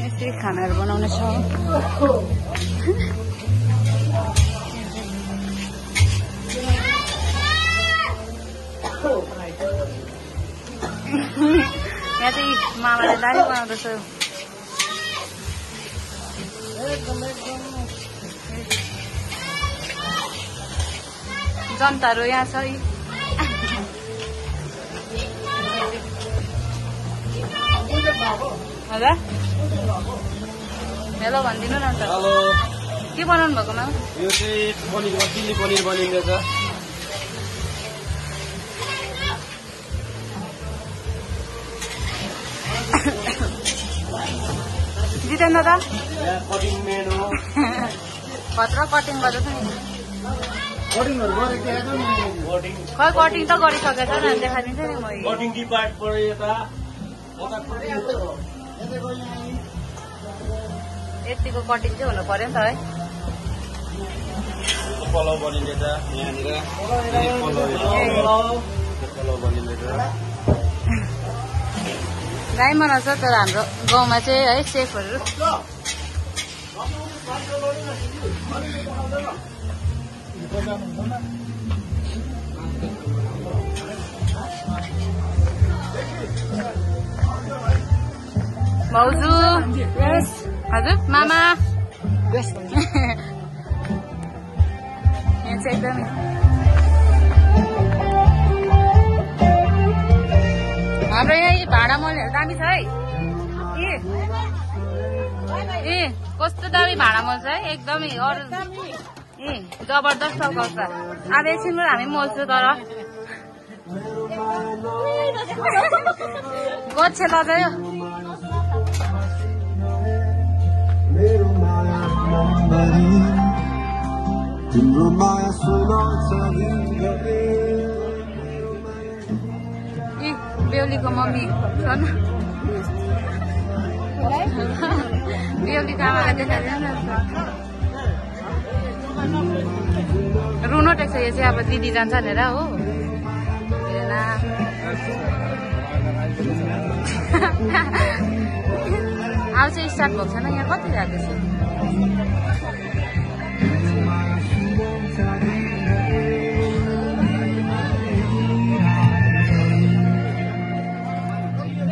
यसरी खानाहरू बनाउने छ। यहाँ चाहिँ मामाले दाली बनाउँदैछ। जनताहरू यहाँ छ। हजुर हेलो भनिदिनु न त। हेलो के बनाउनु भएको मामा? यो चाहिँ पनिर चिल्ली पनिर बनिँदैछ। जितेन्द्र दा यहाँ कटिङ मेन हो। खतरा कटिङ गर्दैछ नि। कटिङहरु गरेको देखाएको नि। कटिङ खै कटिङ त गरिसकेछ नि, देखाइदिन्छ नि म। कटिङ की पार्ट पऱ्यो यता यतिको कटिङ चाहिँ हुनु पर्यो नि त है। पलाउ बनिँदैछ यहाँनिर। पलाउ बनिँदैछ। दाइ बनाउँछ तर हाम्रो गाउँमा चाहिँ है सेफहरू। भाउजू हजुर मामा यहाँ चाहिँ एकदमै हाम्रो यहाँ भाडा मलहरू दामी छ है। ए कस्तो दामी भाडा मल छ है एकदमै। अरू जबरदस्त चल्काउँछ। अब एकछिनमा हामी मल्छु तर गच्छे लजायो। बेहुलीको मम्मी छ न, बेहुलीको आमालाई देखाइदिनु न। रुनु टेक्छ यो चाहिँ अब दिदी जान्छ भनेर हो। अब चाहिँ स्टार्ट भएको छैन। यहाँ कति जाँदैछ?